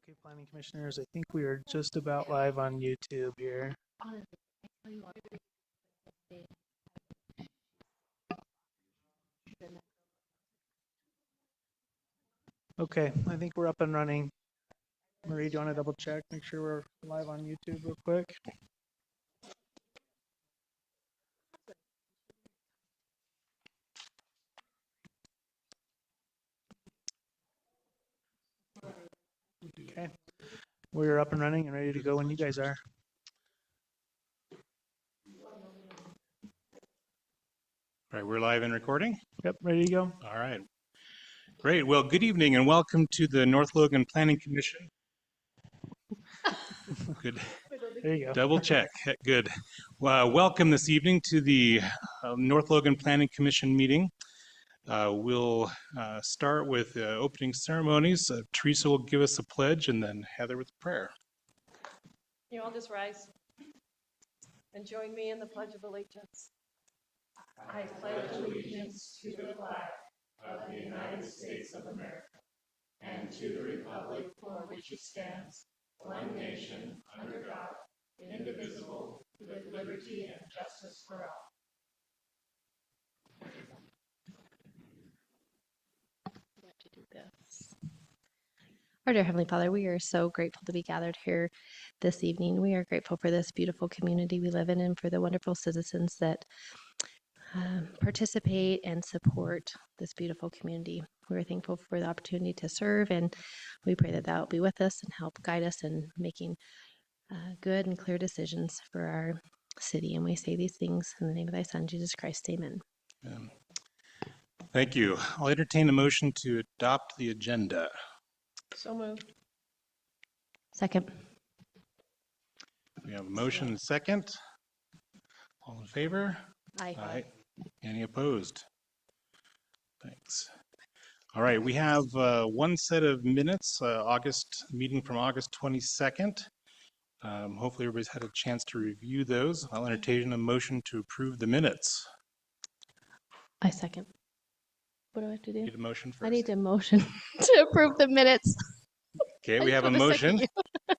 Okay, planning commissioners, I think we are just about live on YouTube here. Okay, I think we're up and running. Marie, do you want to double check, make sure we're live on YouTube real quick? Okay, we're up and running and ready to go when you guys are. All right, we're live and recording. Yep, ready to go. All right. Great. Well, good evening and welcome to the North Logan Planning Commission. Good. There you go. Double check. Good. Welcome this evening to the North Logan Planning Commission meeting. We'll start with opening ceremonies. Teresa will give us a pledge and then Heather with prayer. You all just rise and join me in the Pledge of Allegiance. I pledge allegiance to the flag of the United States of America and to the republic for which it stands, one nation, under God, indivisible, with liberty and justice for all. To do this. Our dear Heavenly Father, we are so grateful to be gathered here this evening. We are grateful for this beautiful community we live in and for the wonderful citizens that participate and support this beautiful community. We're thankful for the opportunity to serve, and we pray that that will be with us and help guide us in making good and clear decisions for our city. And we say these things in the name of thy Son, Jesus Christ. Amen. Thank you. I'll entertain a motion to adopt the agenda. So moved. Second. We have a motion and a second. All in favor? Aye. Any opposed? Thanks. All right, we have one set of minutes, meeting from August 22nd. Hopefully everybody's had a chance to review those. I'll entertain a motion to approve the minutes. I second. What do I have to do? Need a motion first. I need a motion to approve the minutes. Okay, I we just have a wanna second motion. you.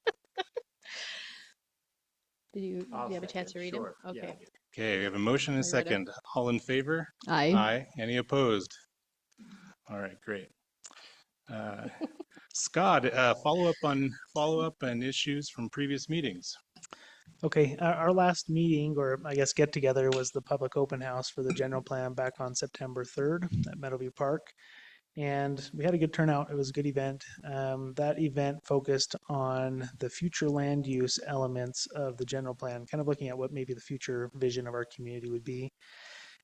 Did you have a chance to read them? Okay. Okay, we have a motion and a I read 'em. second. All in favor? Aye. Aye. Any opposed? All right, great. Scott, follow up on issues from previous meetings. Okay, our last meeting, or I guess get together, was the public open house for the general plan back on September 3rd at Meadowview Park. And we had a good turnout. It was a good event. That event focused on the future land use elements of the general plan, kind of looking at what maybe the future vision of our community would be.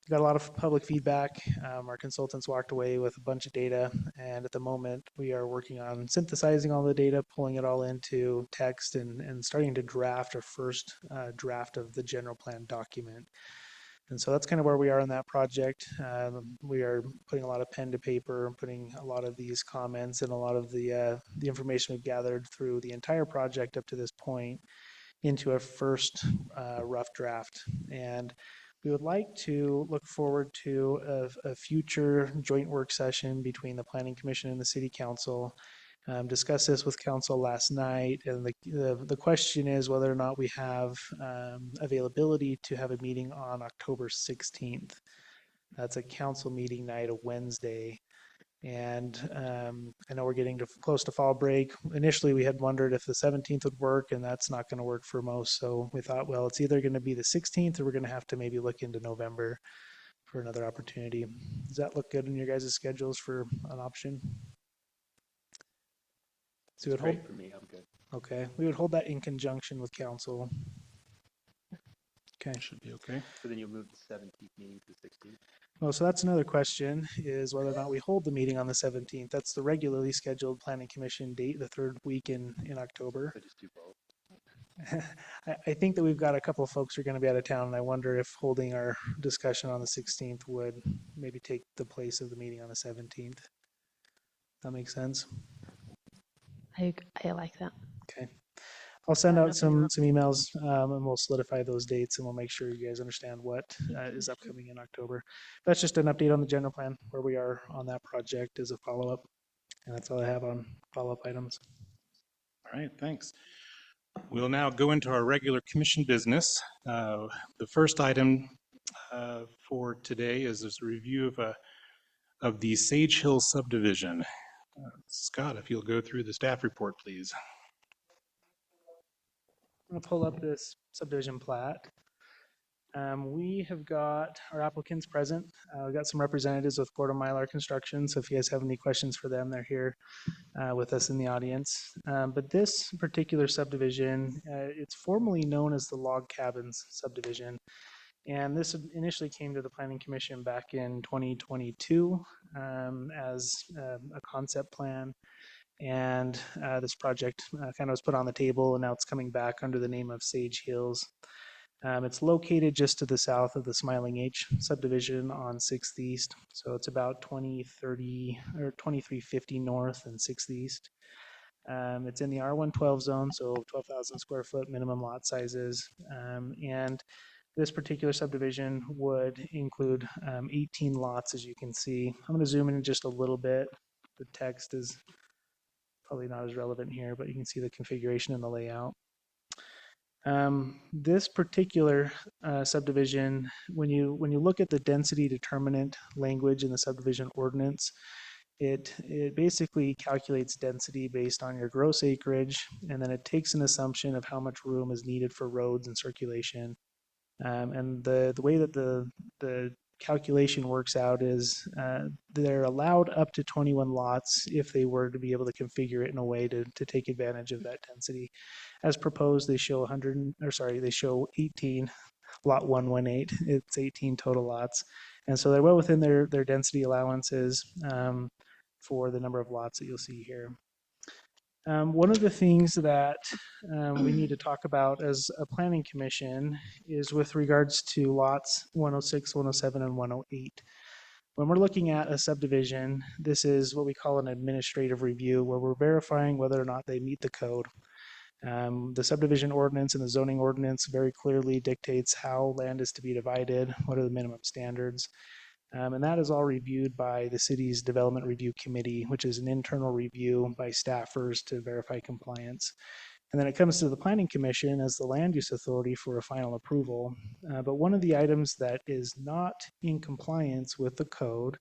We got a lot of public feedback. Our consultants walked away with a bunch of data, and at the moment we are working on synthesizing all the data, pulling it all into text, and starting to draft our first draft of the general plan document. And so that's kind of where we are in that project. We are putting a lot of pen to paper, putting a lot of these comments and a lot of the information we've gathered through the entire project up to this point into a first rough draft. And we would like to look forward to a future joint work session between the Planning Commission and the City Council. Discussed this with council last night, and the question is whether or not we have availability to have a meeting on October 16th. That's a council meeting night, a Wednesday. And I know we're getting close to fall break. Initially, we had wondered if the 17th would work, and that's not going to work for most. So we thought, well, it's either going to be the 16th or we're going to have to maybe look into November for another opportunity. Does that look good in your guys' schedules for an option? So we would hold, for me, I'm good. okay, we would hold that in conjunction with council. Okay. Should be okay. So then you'll move the 17th meeting to the 16th? Well, so that's another question, is whether or not we hold the meeting on the 17th. That's the regularly scheduled planning commission date, the third week in October. So just do both? I think that we've got a couple of folks who are going to be out of town, and I wonder if holding our discussion on the 16th would maybe take the place of the meeting on the 17th. That makes sense? I like that. Okay. I'll send out some emails and we'll solidify those dates, and we'll make sure you guys understand what is upcoming in October. That's just an update on the general plan, where we are on that project as a follow-up. And that's all I have on follow-up items. All right, thanks. We'll now go into our regular commission business. The first item for today is this review of the Sage Hill subdivision. Scott, if you'll go through the staff report, please. I'm gonna pull up this subdivision plat. We have got our applicants present. We've got some representatives with Florida Mylar Construction, so if you guys have any questions for them, they're here with us in the audience. But this particular subdivision, it's formally known as the Log Cabins subdivision. And this initially came to the Planning Commission back in 2022 as a concept plan. And this project kind of was put on the table, and now it's coming back under the name of Sage Hills. It's located just to the south of the Smiling H subdivision on 6th East. So it's about 2030 or 2350 north and 6th East. It's in the R112 zone, so 12,000 square foot minimum lot sizes. And this particular subdivision would include 18 lots, as you can see. I'm going to zoom in just a little bit. The text is probably not as relevant here, but you can see the configuration and the layout. This particular subdivision, when you look at the density determinant language in the subdivision ordinance, it basically calculates density based on your gross acreage, and then it takes an assumption of how much room is needed for roads and circulation. And the way that the calculation works out is they're allowed up to 21 lots if they were to be able to configure it in a way to take advantage of that density. As proposed, they show 18, lot 118. It's 18 total lots. And so they're well within their density allowances for the number of lots that you'll see here. One of the things that we need to talk about as a planning commission is with regards to lots 106, 107, and 108. When we're looking at a subdivision, this is what we call an administrative review, where we're verifying whether or not they meet the code. The subdivision ordinance and the zoning ordinance very clearly dictates how land is to be divided, what are the minimum standards. And that is all reviewed by the city's Development Review Committee, which is an internal review by staffers to verify compliance. And then it comes to the Planning Commission as the land use authority for a final approval. But one of the items that is not in compliance with the code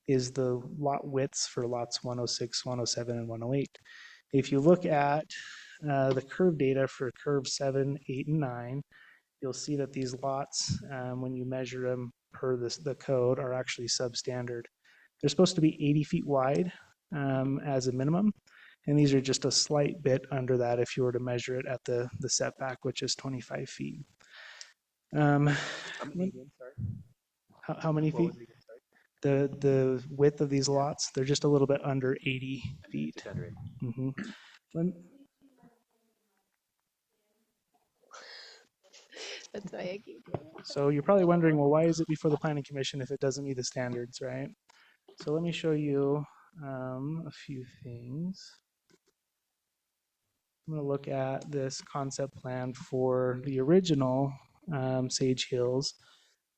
is the lot widths for lots 106, 107, and 108. If you look at the curve data for curve 7, 8, and 9, you'll see that these lots, when you measure them per the code, are actually substandard. They're supposed to be 80 feet wide as a minimum, and these are just a slight bit under that if you were to measure it at the setback, which is 25 feet. How many feet? The width of these lots, they're just a little bit under 80 feet. That's why I keep So you're probably wondering, well, why is it before the Planning Commission if it doesn't meet the standards, right? So let me show you a few things. I'm going to look at this concept plan for the original Sage Hills.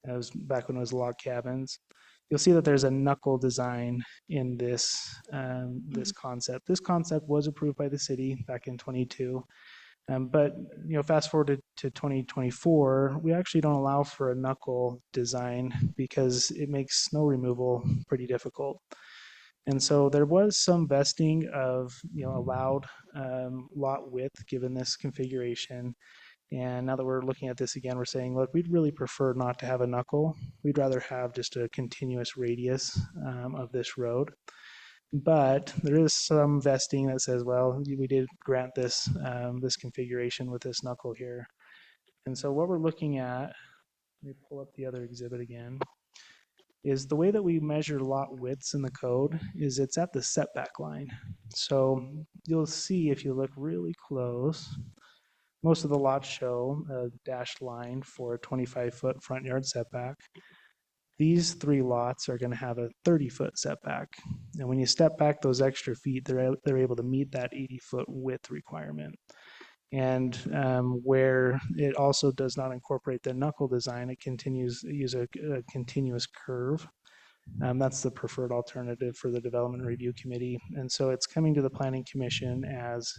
That was back when it was log cabins. You'll see that there's a knuckle design in this this concept. This concept was approved by the city back in 22. But fast forward to 2024, we actually don't allow for a knuckle design because it makes snow removal pretty difficult. And so there was some vesting of allowed lot width given this configuration. And now that we're looking at this again, we're saying, look, we'd really prefer not to have a knuckle. We'd rather have just a continuous radius of this road. But there is some vesting that says, well, we did grant this this configuration with this knuckle here. And so what we're looking at, let me pull up the other exhibit again, is the way that we measure lot widths in the code is it's at the setback line. So you'll see if you look really close, most of the lots show a dashed line for a 25-foot front yard setback. These 3 lots are going to have a 30-foot setback. And when you step back those extra feet, they're able to meet that 80-foot width requirement. And where it also does not incorporate the knuckle design, it continues to use a continuous curve. That's the preferred alternative for the Development Review Committee. And so it's coming to the Planning Commission as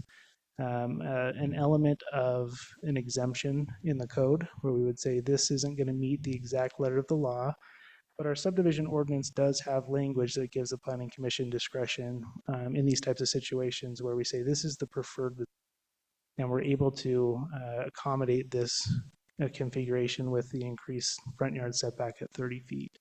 an element of an exemption in the code where we would say this isn't going to meet the exact letter of the law, but our subdivision ordinance does have language that gives the planning commission discretion in these types of situations where we say this is the preferred, and we're able to accommodate this configuration with the increased front yard setback at 30 feet.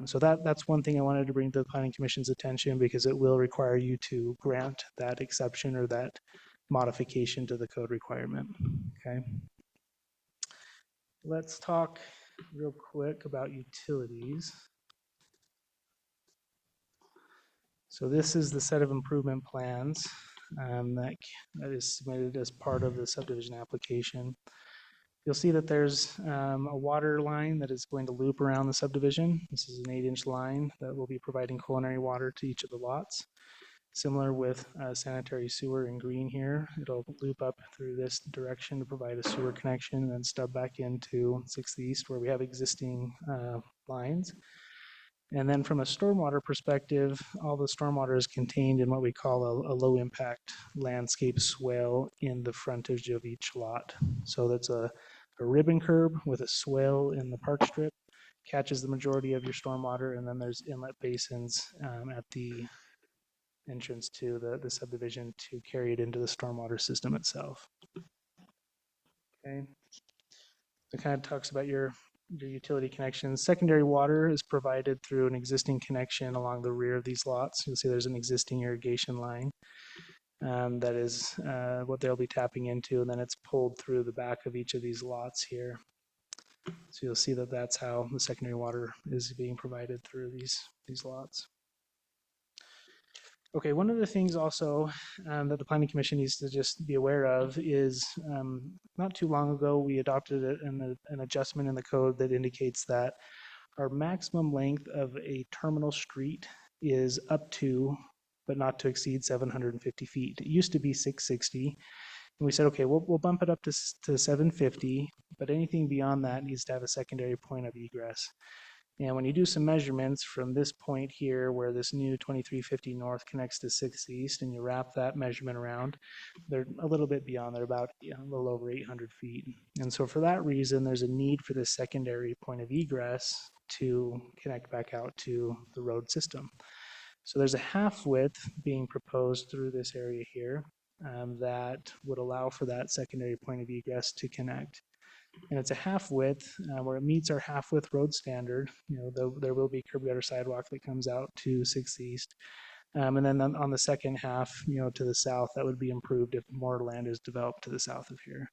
So that's one thing I wanted to bring to the Planning Commission's attention because it will require you to grant that exception or that modification to the code requirement. Okay. Let's talk real quick about utilities. So this is the set of improvement plans that is submitted as part of the subdivision application. You'll see that there's a water line that is going to loop around the subdivision. This is an 8-inch line that will be providing culinary water to each of the lots. Similar with sanitary sewer in green here, it'll loop up through this direction to provide a sewer connection and then stub back into 6th East where we have existing lines. And then from a stormwater perspective, all the stormwater is contained in what we call a low impact landscape swale in the frontage of each lot. So that's a ribbon curb with a swale in the park strip, catches the majority of your stormwater, and then there's inlet basins at the entrance to the subdivision to carry it into the stormwater system itself. Okay. It kind of talks about your utility connections. Secondary water is provided through an existing connection along the rear of these lots. You'll see there's an existing irrigation line that is what they'll be tapping into, and then it's pulled through the back of each of these lots here. So you'll see that that's how the secondary water is being provided through these lots. Okay, one of the things also that the Planning Commission needs to just be aware of is not too long ago we adopted an adjustment in the code that indicates that our maximum length of a terminal street is up to, but not to exceed 750 feet. It used to be 660. And we said, okay, we'll bump it up to 750, but anything beyond that needs to have a secondary point of egress. And when you do some measurements from this point here where this new 2350 north connects to 6th East and you wrap that measurement around, they're a little bit beyond, they're about a little over 800 feet. And so for that reason, there's a need for this secondary point of egress to connect back out to the road system. So there's a half width being proposed through this area here that would allow for that secondary point of egress to connect. And it's a half width where it meets our half width road standard. You know, there will be curb gutter sidewalk that comes out to 6th East. And then on the second half, you know, to the south, that would be improved if more land is developed to the south of here.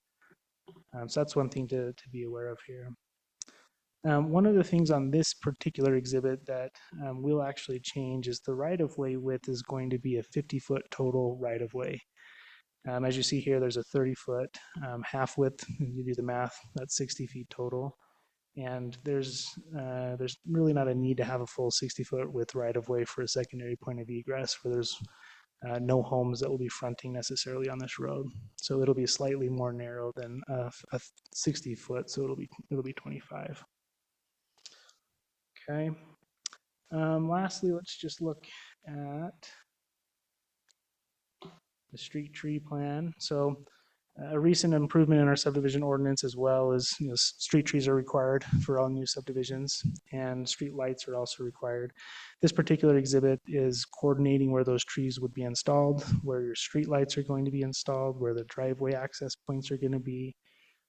So that's one thing to be aware of here. One of the things on this particular exhibit that will actually change is the right-of-way width is going to be a 50-foot total right-of-way. As you see here, there's a 30-foot half width. You do the math, that's 60 feet total. And there's really not a need to have a full 60-foot width right-of-way for a secondary point of egress where there's no homes that will be fronting necessarily on this road. So it'll be slightly more narrow than a 60-foot, so it'll be 25. Okay. Lastly, let's just look at the street tree plan. So a recent improvement in our subdivision ordinance as well is, you know, street trees are required for all new subdivisions and street lights are also required. This particular exhibit is coordinating where those trees would be installed, where your street lights are going to be installed, where the driveway access points are going to be,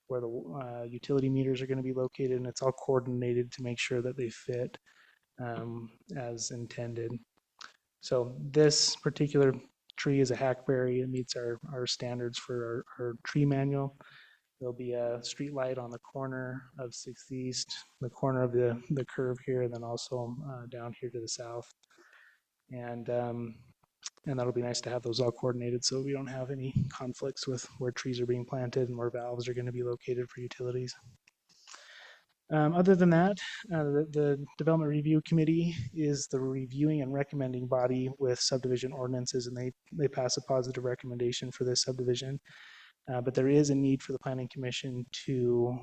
where the utility meters are going to be located, and it's all coordinated to make sure that they fit as intended. So this particular tree is a hackberry. It meets our standards for our tree manual. There'll be a street light on the corner of 6th East, the corner of the curve here, and then also down here to the south. And that'll be nice to have those all coordinated so we don't have any conflicts with where trees are being planted and where valves are going to be located for utilities. Other than that, the Development Review Committee is the reviewing and recommending body with subdivision ordinances, and they pass a positive recommendation for this subdivision. But there is a need for the Planning Commission to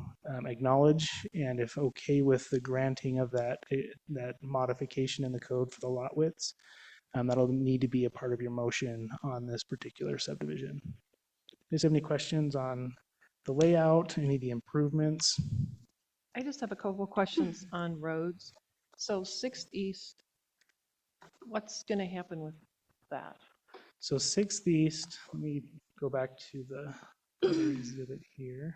acknowledge and, if okay with the granting of that modification in the code for the lot widths, that'll need to be a part of your motion on this particular subdivision. guys have any questions on the layout, any of the improvements? I just have a couple of questions on roads. So 6th East, what's going to happen with that? So 6th East, let me go back to the other exhibit here.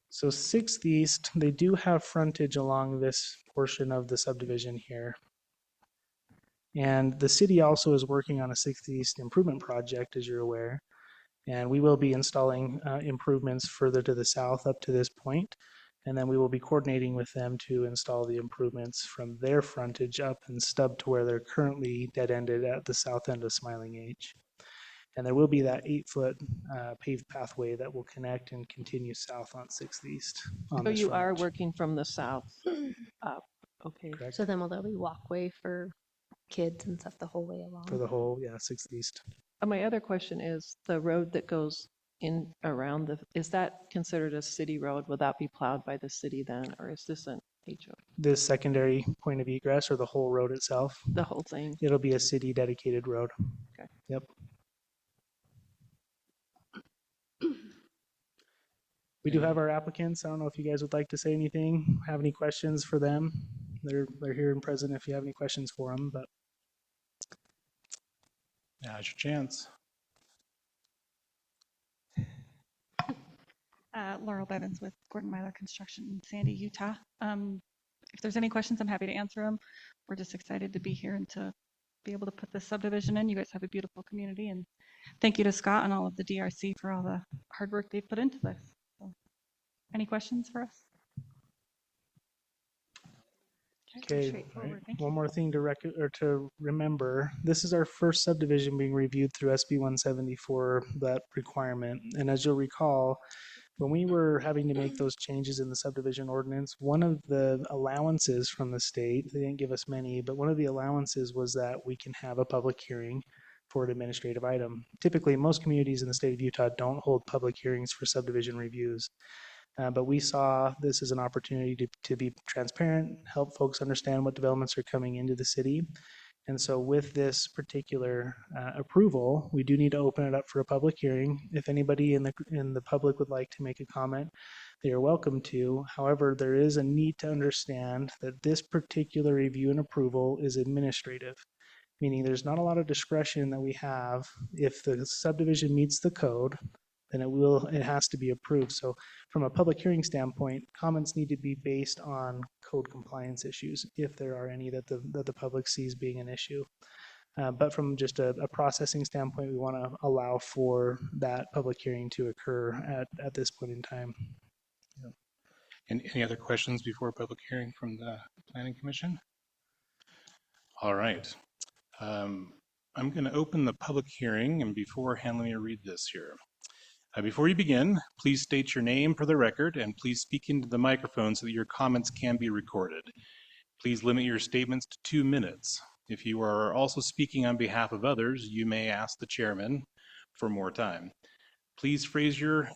So 6th East, they do have frontage along this portion of the subdivision here. And the city also is working on a 6th East improvement project, as you're aware. And we will be installing improvements further to the south up to this point. And then we will be coordinating with them to install the improvements from their frontage up and stub to where they're currently dead-ended at the south end of Smiling H. And there will be that 8-foot paved pathway that will connect and continue south on 6th East. On So this you are frontage. working from the south up, okay. Correct. So then will there be walkway for kids and stuff the whole way along? For the whole, 6th East. My other question is, the road that goes in around is that considered a city road? Will that be plowed by the city then, or is this an HO? This secondary point of egress or the whole road itself, The whole thing? it'll be a city dedicated road. Okay. Yep. We do have our applicants. I don't know if you guys would like to say anything, have any questions for them. They're here and present if you have any questions for them, but Now's your chance. Laurel Bevins with Gordon Myler Construction in Sandy, Utah. If there's any questions, I'm happy to answer them. We're just excited to be here and to be able to put this subdivision in. You guys have a beautiful community, and thank you to Scott and all of the DRC for all the hard work they've put into this. So, any questions for us? okay. Straightforward. Right. Thank you. One more thing to remember, this is our first subdivision being reviewed through SB 174, that requirement. And as you'll recall, when we were having to make those changes in the subdivision ordinance, one of the allowances from the state, they didn't give us many, but one of the allowances was that we can have a public hearing for an administrative item. Typically, most communities in the state of Utah don't hold public hearings for subdivision reviews. But we saw this as an opportunity to be transparent, help folks understand what developments are coming into the city. And so with this particular approval, we do need to open it up for a public hearing. If anybody in the public would like to make a comment, they are welcome to. However, there is a need to understand that this particular review and approval is administrative, meaning there's not a lot of discretion that we have. If the subdivision meets the code, then it has to be approved. So from a public hearing standpoint, comments need to be based on code compliance issues, if there are any that the public sees being an issue. But from just a processing standpoint, we want to allow for that public hearing to occur at this point in time. And any other questions before public hearing from the Planning Commission? All right. I'm going to open the public hearing, and beforehand, let me read this here. Before you begin, please state your name for the record, and please speak into the microphone so that your comments can be recorded. Please limit your statements to 2 minutes. If you are also speaking on behalf of others, you may ask the chairman for more time. Please phrase your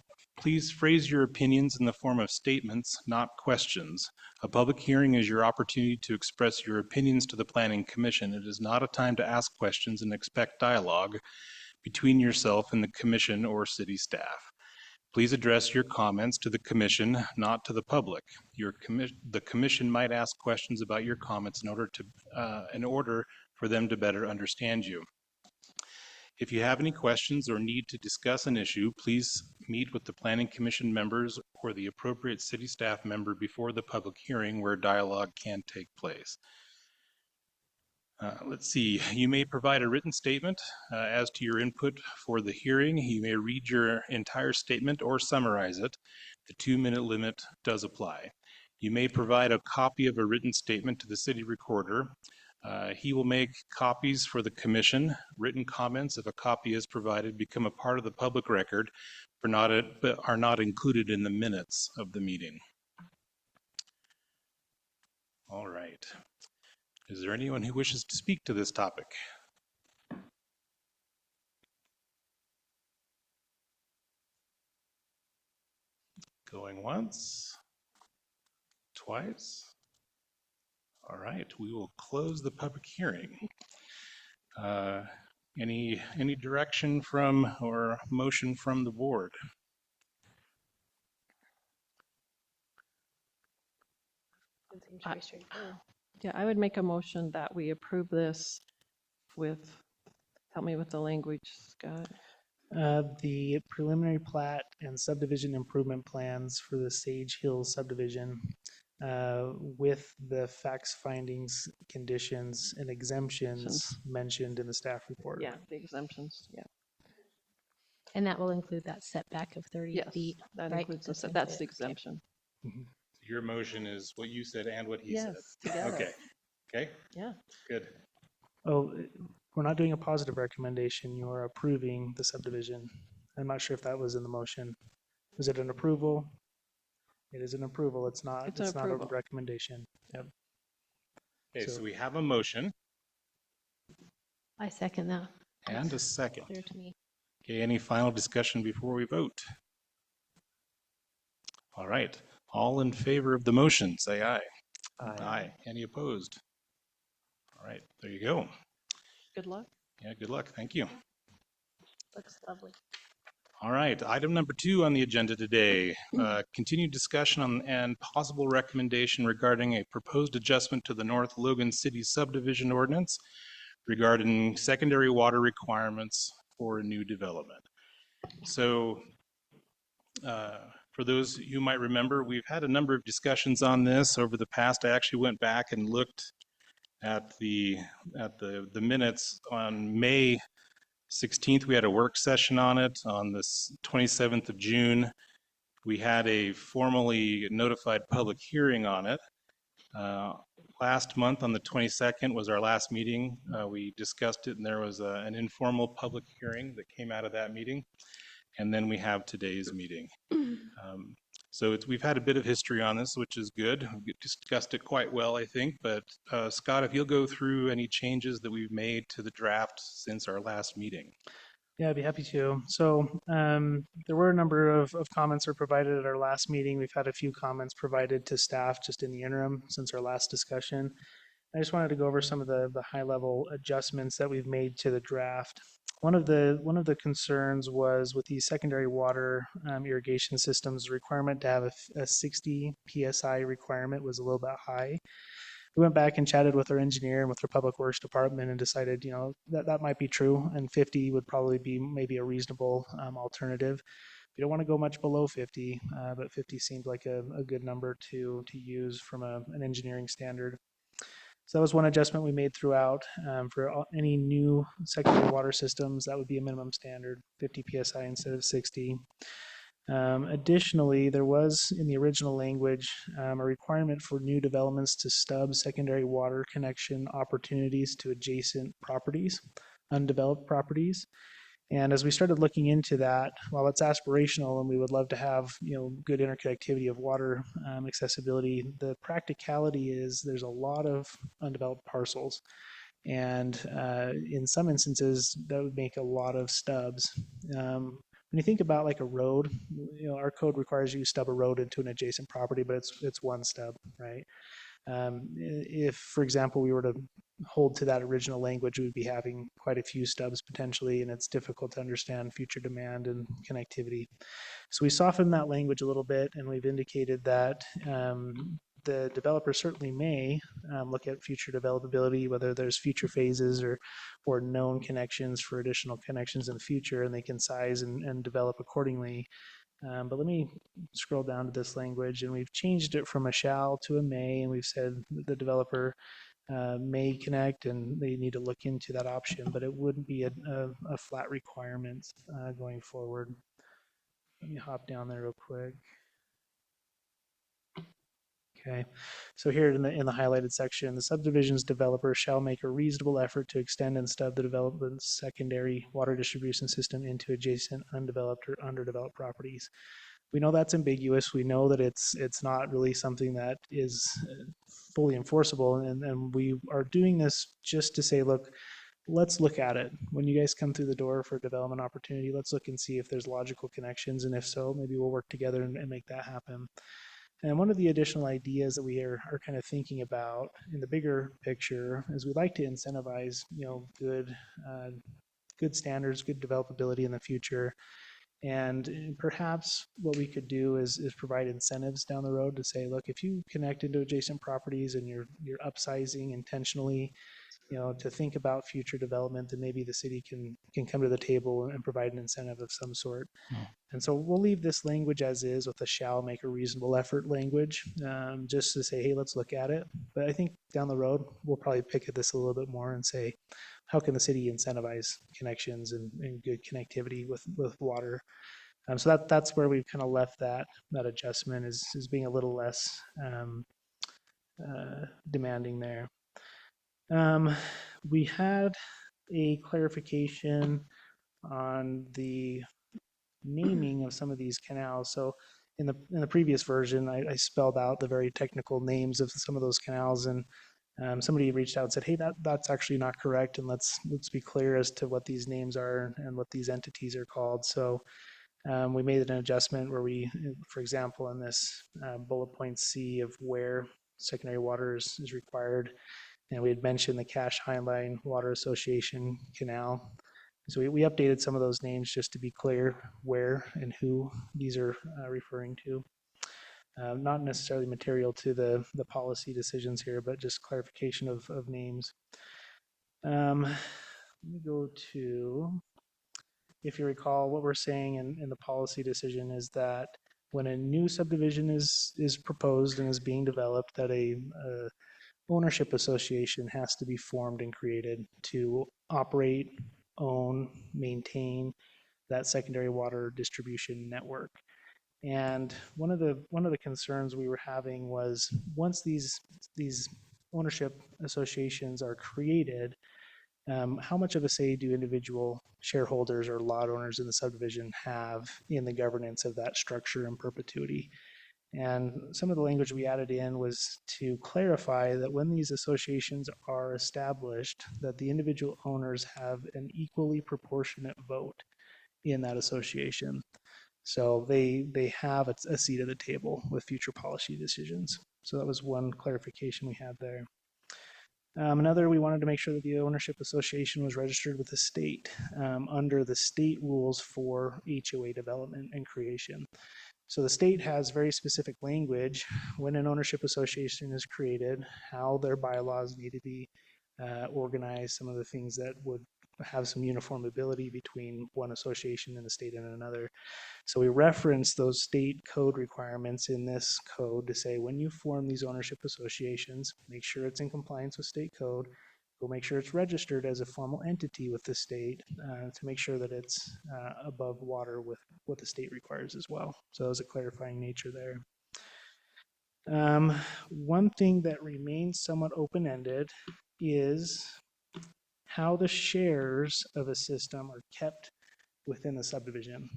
opinions in the form of statements, not questions. A public hearing is your opportunity to express your opinions to the Planning Commission. It is not a time to ask questions and expect dialogue between yourself and the commission or city staff. Please address your comments to the commission, not to the public. The commission might ask questions about your comments in order for them to better understand you. If you have any questions or need to discuss an issue, please meet with the Planning Commission members or the appropriate city staff member before the public hearing where dialogue can take place. Let's see, you may provide a written statement as to your input for the hearing. You may read your entire statement or summarize it. The 2-minute limit does apply. You may provide a copy of a written statement to the city recorder. He will make copies for the commission. Written comments, if a copy is provided, become a part of the public record, but are not included in the minutes of the meeting. All right. Is there anyone who wishes to speak to this topic? Going once, twice. All right, we will close the public hearing. Any direction from or motion from the board? It seems I- pretty straightforward. Yeah, I would make a motion that we approve this with, help me with the language, Scott. The preliminary plat and subdivision improvement plans for the Sage Hills subdivision with the facts, findings, conditions, and exemptions mentioned in the staff report. Yeah, the exemptions, yeah. And that will include that setback of 30 Yes, feet. that right? includes, That's that's the it. Okay. exemption. Your motion is what you said and what he said. Yes, together. Okay, okay, Yeah. good. Oh, we're not doing a positive recommendation. You're approving the subdivision. I'm not sure if that was in the motion. Is it an approval? It is an approval. It's not, It's an it's not a approval. recommendation. Yep. Okay, So- so we have a motion I second that. and a second. Clear to me. Okay, any final discussion before we vote? All right, all in favor of the motion, say aye. Aye. Any opposed? All right, there you go. Good luck. Yeah, good luck. Thank you. Looks lovely. All right, item number 2 on the agenda today, continued discussion on and possible recommendation regarding a proposed adjustment to the North Logan City subdivision ordinance regarding secondary water requirements for new development. So for those you might remember, we've had a number of discussions on this over the past. I actually went back and looked at the minutes on May 16th. We had a work session on it. On the 27th of June, we had a formally notified public hearing on it. Last month on the 22nd was our last meeting. We discussed it and there was an informal public hearing that came out of that meeting. And then we have today's meeting. So we've had a bit of history on this, which is good. We discussed it quite well, I think. But Scott, if you'll go through any changes that we've made to the draft since our last meeting. Yeah, I'd be happy to. So there were a number of comments that were provided at our last meeting. We've had a few comments provided to staff just in the interim since our last discussion. I just wanted to go over some of the high level adjustments that we've made to the draft. One of the concerns was with the secondary water irrigation systems, the requirement to have a 60 PSI requirement was a little bit high. We went back and chatted with our engineer and with our public works department and decided, you know, that might be true, and 50 would probably be maybe a reasonable alternative. We don't want to go much below 50, but 50 seemed like a good number to use from an engineering standard. So that was one adjustment we made throughout. For any new secondary water systems, that would be a minimum standard, 50 PSI instead of 60. Additionally, there was in the original language a requirement for new developments to stub secondary water connection opportunities to adjacent properties, undeveloped properties. And as we started looking into that, while it's aspirational and we would love to have, you know, good interconnectivity of water accessibility, the practicality is there's a lot of undeveloped parcels. And in some instances, that would make a lot of stubs. When you think about like a road, you know, our code requires you to stub a road into an adjacent property, but it's one stub, right? If, for example, we were to hold to that original language, we'd be having quite a few stubs potentially, and it's difficult to understand future demand and connectivity. So we softened that language a little bit, and we've indicated that the developer certainly may look at future developability, whether there's future phases or known connections for additional connections in the future, and they can size and develop accordingly. But let me scroll down to this language, and we've changed it from a shall to a may, and we've said the developer may connect, and they need to look into that option, but it wouldn't be a flat requirement going forward. Let me hop down there real quick. Okay, so here in the highlighted section, the subdivision's developer shall make a reasonable effort to extend and stub the development's secondary water distribution system into adjacent undeveloped or underdeveloped properties. We know that's ambiguous. We know that it's not really something that is fully enforceable, and we are doing this just to say, look, let's look at it. When you guys come through the door for a development opportunity, let's look and see if there's logical connections, and if so, maybe we'll work together and make that happen. And one of the additional ideas that we are kind of thinking about in the bigger picture is we'd like to incentivize, you know, good good standards, good developability in the future. And perhaps what we could do is provide incentives down the road to say, look, if you connect into adjacent properties and you're upsizing intentionally, to think about future development, then maybe the city can come to the table and provide an incentive of some sort. Hmm. And so we'll leave this language as is with the shall make a reasonable effort language, just to say, hey, let's look at it. But I think down the road, we'll probably pick at this a little bit more and say, how can the city incentivize connections and good connectivity with water? So that's where we've kind of left that adjustment is being a little less demanding there. We had a clarification on the naming of some of these canals. So in the previous version, I spelled out the very technical names of some of those canals, and somebody reached out and said, hey, that's actually not correct, and let's be clear as to what these names are and what these entities are called. So we made an adjustment where we, for example, in this bullet point C of where secondary water is required, and we had mentioned the Cache Highline Water Association Canal. So we updated some of those names just to be clear where and who these are referring to. Not necessarily material to the policy decisions here, but just clarification of names. Let me go to, if you recall, what we're saying in the policy decision is that when a new subdivision is proposed and is being developed, that a ownership association has to be formed and created to operate, own, maintain that secondary water distribution network. And one of the concerns we were having was once these ownership associations are created, how much of a say do individual shareholders or lot owners in the subdivision have in the governance of that structure in perpetuity? And some of the language we added in was to clarify that when these associations are established, that the individual owners have an equally proportionate vote in that association. So they have a seat at the table with future policy decisions. So that was one clarification we had there. Another, we wanted to make sure that the ownership association was registered with the state under the state rules for HOA development and creation. So the state has very specific language when an ownership association is created, how their bylaws need to be organized, some of the things that would have some uniformability between one association in the state and another. So we reference those state code requirements in this code to say when you form these ownership associations, make sure it's in compliance with state code. We'll make sure it's registered as a formal entity with the state to make sure that it's above water with what the state requires as well. So that was a clarifying nature there. One thing that remains somewhat open-ended is how the shares of a system are kept within the subdivision.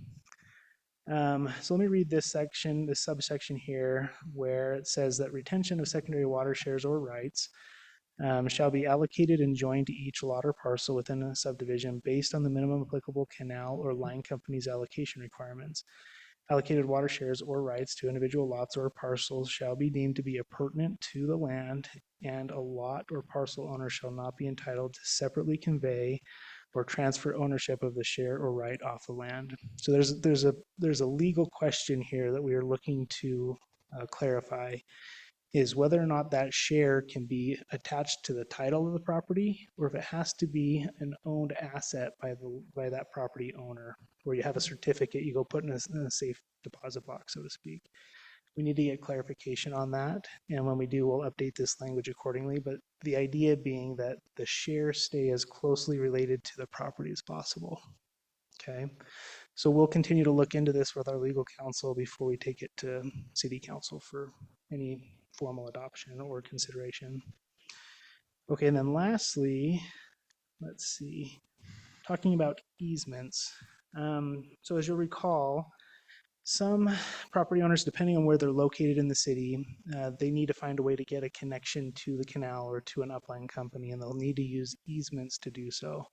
So let me read this section, this subsection here, where it says that retention of secondary water shares or rights shall be allocated and joined to each lot or parcel within a subdivision based on the minimum applicable canal or line company's allocation requirements. Allocated water shares or rights to individual lots or parcels shall be deemed to be appurtenant to the land, and a lot or parcel owner shall not be entitled to separately convey or transfer ownership of the share or right off the land. So there's a legal question here that we are looking to clarify, is whether or not that share can be attached to the title of the property, or if it has to be an owned asset by that property owner, where you have a certificate you go put in a safe deposit box, so to speak. We need to get clarification on that, and when we do, we'll update this language accordingly, but the idea being that the shares stay as closely related to the property as possible. Okay, so we'll continue to look into this with our legal counsel before we take it to city council for any formal adoption or consideration. Okay, and then lastly, let's see, talking about easements. So as you'll recall, some property owners, depending on where they're located in the city, they need to find a way to get a connection to the canal or to an upland company, and they'll need to use easements to do so.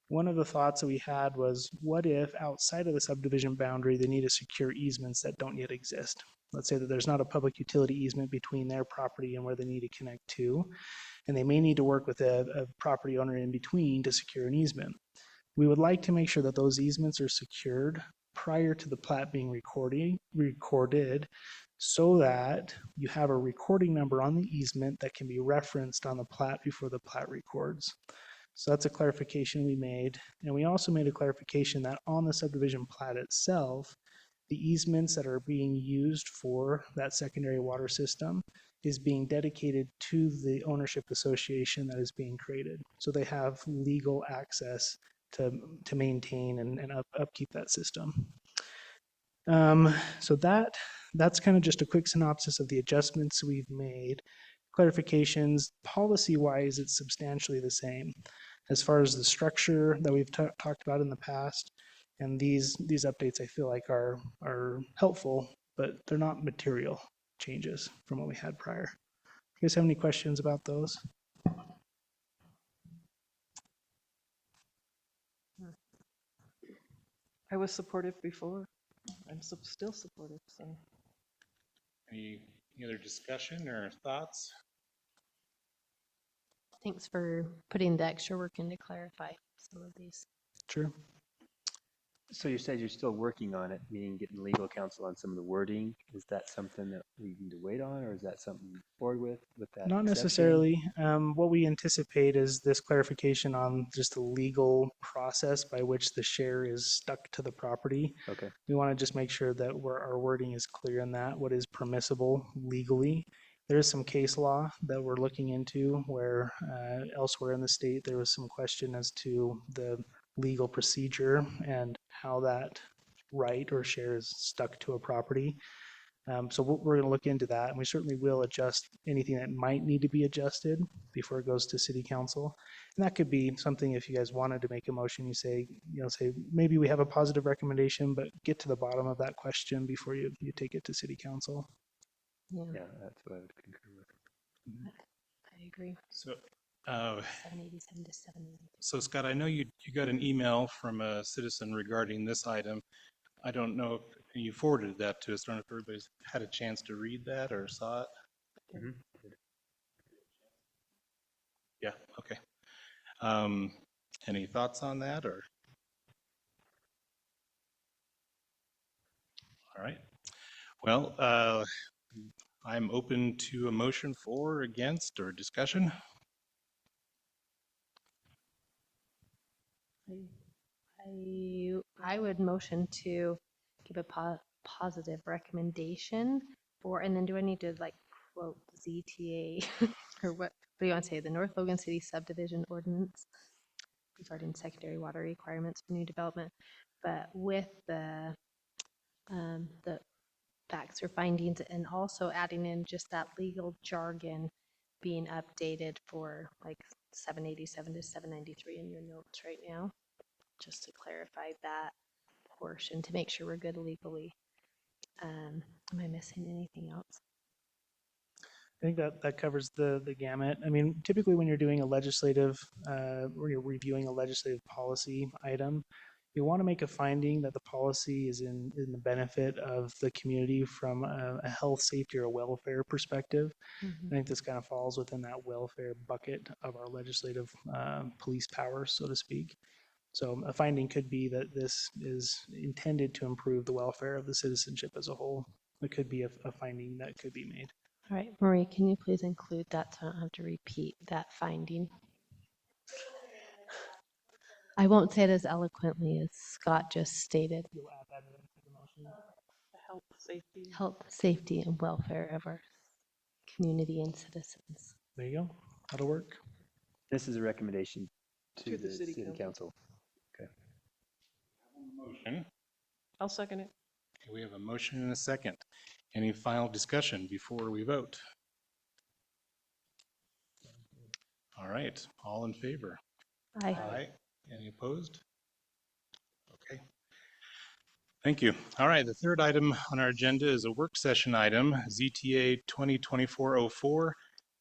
One of the thoughts that we had was, what if outside of the subdivision boundary, they need to secure easements that don't yet exist? Let's say that there's not a public utility easement between their property and where they need to connect to, and they may need to work with a property owner in between to secure an easement. We would like to make sure that those easements are secured prior to the plat being recorded so that you have a recording number on the easement that can be referenced on the plat before the plat records. So that's a clarification we made. And we also made a clarification that on the subdivision plat itself, the easements that are being used for that secondary water system is being dedicated to the ownership association that is being created. So they have legal access to maintain and upkeep that system. So that's kind of just a quick synopsis of the adjustments we've made. Clarifications, policy-wise, it's substantially the same. As far as the structure that we've talked about in the past, and these updates I feel like are helpful, but they're not material changes from what we had prior. You guys have any questions about those? I was supportive before. I'm still supportive, so. Any other discussion or thoughts? Thanks for putting the extra work in to clarify some of these. Sure. So you said you're still working on it, meaning getting legal counsel on some of the wording. Is that something that we need to wait on, or is that something to move forward with that? Not exception? necessarily. What we anticipate is this clarification on just the legal process by which the share is stuck to the property. Okay. We want to just make sure that our wording is clear in that, what is permissible legally. There is some case law that we're looking into where elsewhere in the state, there was some question as to the legal procedure and how that right or share is stuck to a property. So we're going to look into that, and we certainly will adjust anything that might need to be adjusted before it goes to city council. And that could be something if you guys wanted to make a motion, you say maybe we have a positive recommendation, but get to the bottom of that question before you take it to city council. Yeah, Yeah, that's what I would concur with. I agree. So, 787 to 790. so Scott, I know you got an email from a citizen regarding this item. I don't know if you forwarded that to us. I don't know if everybody's had a chance to read that or saw it. Mhm. Yeah, okay. Any thoughts on that or? All right. Well, I'm open to a motion for, against, or discussion. I would motion to give a positive recommendation for, and then do I need to like quote ZTA or what do you want to say? The North Logan City subdivision ordinance regarding secondary water requirements for new development, but with the facts or findings and also adding in just that legal jargon being updated for like 787 to 793 in your notes right now, just to clarify that portion to make sure we're good legally. Am I missing anything else? I think that covers the gamut. I mean, typically when you're doing a legislative, or you're reviewing a legislative policy item, you want to make a finding that the policy is in the benefit of the community from a health, safety, or welfare perspective. I think this kind of falls within that welfare bucket of our legislative police powers, so to speak. So a finding could be that this is intended to improve the welfare of the citizenship as a whole. It could be a finding that could be made. All right, Marie, can you please include that so I don't have to repeat that finding? I won't say it as eloquently as Scott just stated. You'll add that into the motion. Health, safety. Health, safety, and welfare of our community and citizens. There you go. That'll work. This is a recommendation to the city council. council. Motion. I'll second it. Okay, we have a motion and a second. Any final discussion before we vote? All right, all in favor? Aye. Any opposed? Okay. Thank you. All right, the third item on our agenda is a work session item, ZTA 2024-04,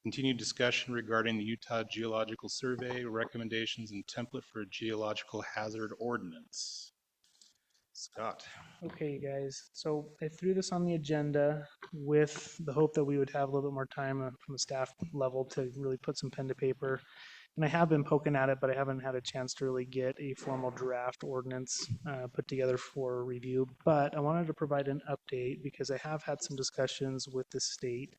continued discussion regarding the Utah Geological Survey recommendations and template for a geological hazard ordinance. Scott. Okay, you guys. So I threw this on the agenda with the hope that we would have a little bit more time from the staff level to really put some pen to paper And I have been poking at it, but I haven't had a chance to really get a formal draft ordinance put together for review. But I wanted to provide an update because I have had some discussions with the state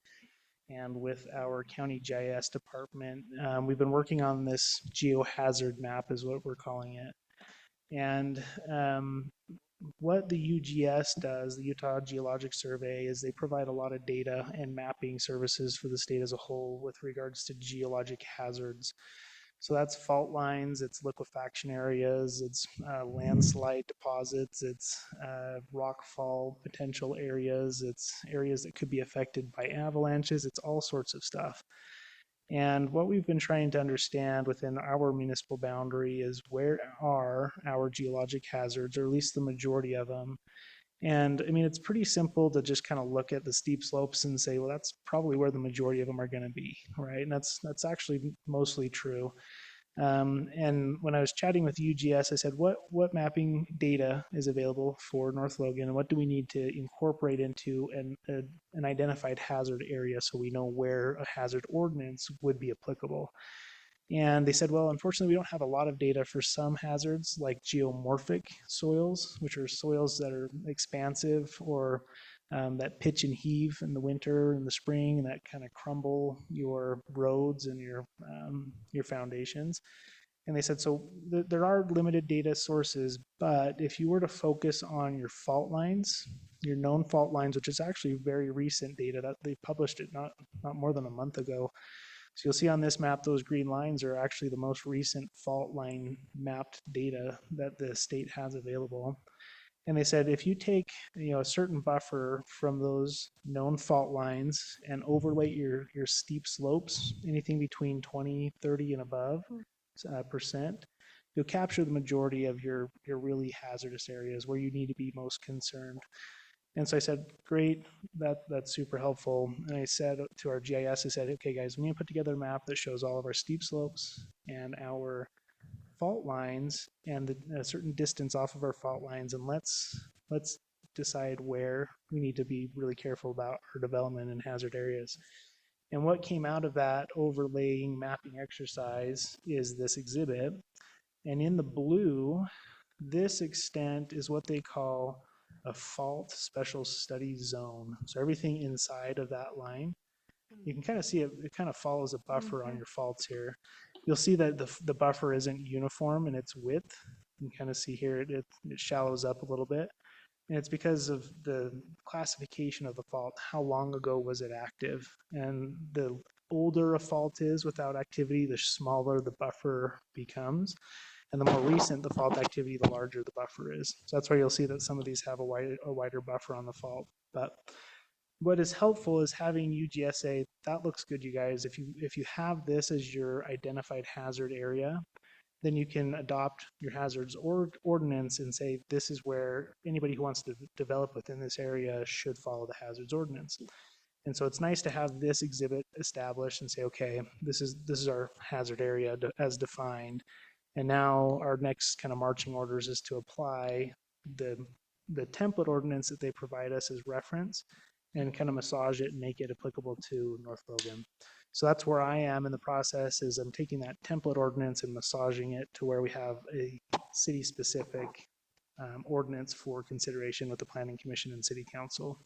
and with our county GIS department. We've been working on this geohazard map is what we're calling it. And what the UGS does, the Utah Geologic Survey, is they provide a lot of data and mapping services for the state as a whole with regards to geologic hazards. So that's fault lines, it's liquefaction areas, it's landslide deposits, it's rock fall potential areas, it's areas that could be affected by avalanches, it's all sorts of stuff. And what we've been trying to understand within our municipal boundary is where are our geologic hazards, or at least the majority of them. And I mean, it's pretty simple to just kind of look at the steep slopes and say, well, that's probably where the majority of them are going to be, right? And that's actually mostly true. And when I was chatting with UGS, I said, what mapping data is available for North Logan, and what do we need to incorporate into an identified hazard area so we know where a hazard ordinance would be applicable? And they said, well, unfortunately, we don't have a lot of data for some hazards like geomorphic soils, which are soils that are expansive or that pitch and heave in the winter and the spring, and that kind of crumble your roads and your foundations. And they said, so there are limited data sources, but if you were to focus on your fault lines, your known fault lines, which is actually very recent data that they published it not more than a month ago. So you'll see on this map, those green lines are actually the most recent fault line mapped data that the state has available. And they said, if you take a certain buffer from those known fault lines and overlay your steep slopes, anything between 20, 30 and above percent, you'll capture the majority of your really hazardous areas where you need to be most concerned. And so I said, great, that's super helpful. And I said to our GIS, I said, okay, guys, we need to put together a map that shows all of our steep slopes and our fault lines and a certain distance off of our fault lines, and let's decide where we need to be really careful about our development in hazard areas. And what came out of that overlaying mapping exercise is this exhibit. And in the blue, this extent is what they call a fault special studies zone. So everything inside of that line, you can kind of see it kind of follows a buffer on your faults here. You'll see that the buffer isn't uniform in its width. You can kind of see here it shallows up a little bit. And it's because of the classification of the fault. How long ago was it active? And the older a fault is without activity, the smaller the buffer becomes. And the more recent the fault activity, the larger the buffer is. So that's why you'll see that some of these have a wider buffer on the fault. But what is helpful is having UGS say, that looks good, you guys. If you have this as your identified hazard area, then you can adopt your hazards ordinance and say, this is where anybody who wants to develop within this area should follow the hazards ordinance. And so it's nice to have this exhibit established and say, okay, this is our hazard area as defined. And now our next kind of marching orders is to apply the template ordinance that they provide us as reference and kind of massage it and make it applicable to North Logan. So that's where I am in the process, is I'm taking that template ordinance and massaging it to where we have a city-specific ordinance for consideration with the Planning Commission and City Council.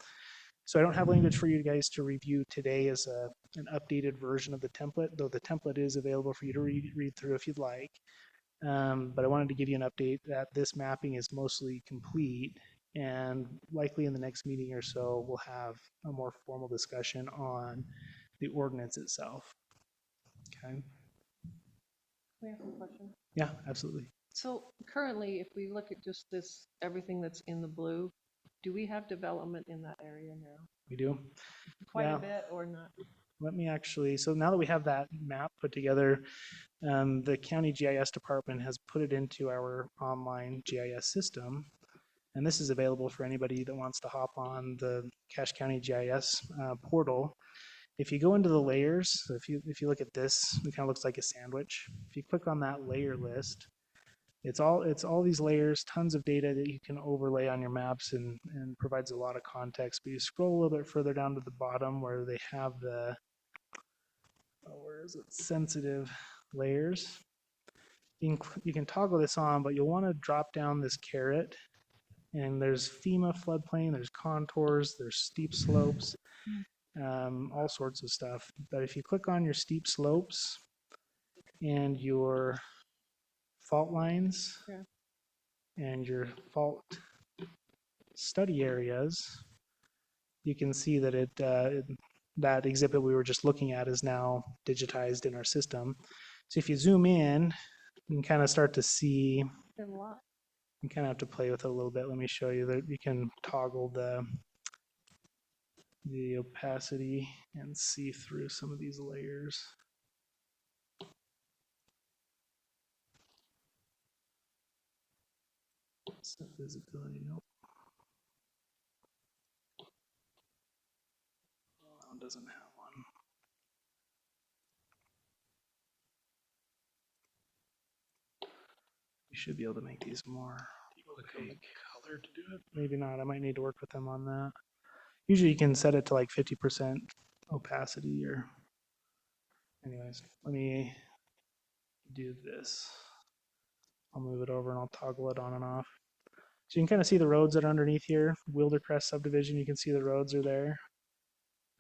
So I don't have language for you guys to review today as an updated version of the template, though the template is available for you to read through if you'd like. But I wanted to give you an update that this mapping is mostly complete, and likely in the next meeting or so, we'll have a more formal discussion on the ordinance itself. Okay. We have a question. Yeah, absolutely. So currently, if we look at just this, everything that's in the blue, do we have development in that area now? We do. Quite Yeah. a bit or not? Let me actually, so now that we have that map put together, the county GIS department has put it into our online GIS system. And this is available for anybody that wants to hop on the Cache County GIS portal. If you go into the layers, so if you look at this, it kind of looks like a sandwich. If you click on that layer list, it's all these layers, tons of data that you can overlay on your maps and provides a lot of context. But you scroll a little bit further down to the bottom where they have the, where is it, sensitive layers. You can toggle this on, but you'll want to drop down this caret. And there's FEMA floodplain, there's contours, there's steep slopes, all sorts of stuff. But if you click on your steep slopes and your fault lines Yeah. and your fault study areas, you can see that that exhibit we were just looking at is now digitized in our system. So if you zoom in, you can kind of start to see. There's a lot. You kind of have to play with it a little bit. Let me show you that you can toggle the opacity and see through some of these layers. Set visibility, nope. That one doesn't have one. You should be able to make these more opaque. Color to do it? Maybe not. I might need to work with them on that. Usually you can set it to like 50% opacity or anyways, let me do this. I'll move it over and I'll toggle it on and off. So you can kind of see the roads that are underneath here. Wildercrest subdivision, you can see the roads are there.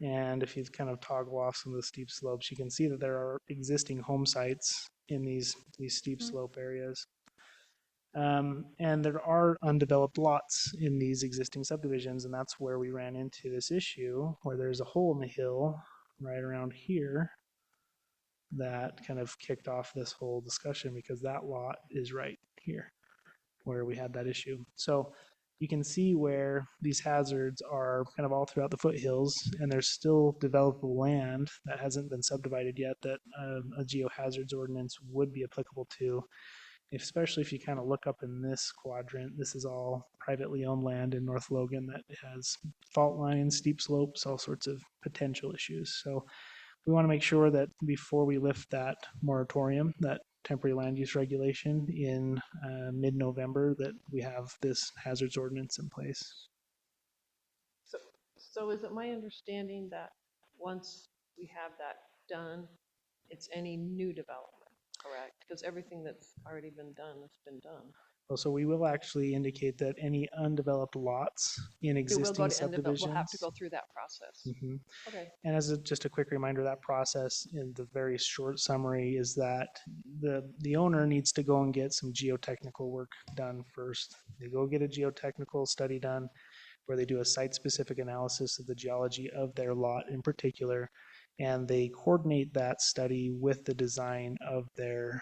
And if you kind of toggle off some of the steep slopes, you can see that there are existing home sites in these steep slope areas. And there are undeveloped lots in these existing subdivisions, and that's where we ran into this issue, where there's a hole in the hill right around here that kind of kicked off this whole discussion because that lot is right here where we had that issue. So you can see where these hazards are kind of all throughout the foothills, and there's still developable land that hasn't been subdivided yet that a geohazards ordinance would be applicable to. Especially if you kind of look up in this quadrant, this is all privately owned land in North Logan that has fault lines, steep slopes, all sorts of potential issues. So we want to make sure that before we lift that moratorium, that temporary land use regulation in mid-November, that we have this hazards ordinance in place. So is it my understanding that once we have that done, it's any new development, correct? Because everything that's already been done has been done. Well, so we will actually indicate that any undeveloped lots in We will existing go to subdivisions. We'll have to go through that process. Mhm. Okay. And as just a quick reminder, that process in the very short summary is that the owner needs to go and get some geotechnical work done first. They go get a geotechnical study done where they do a site-specific analysis of the geology of their lot in particular, and they coordinate that study with the design of their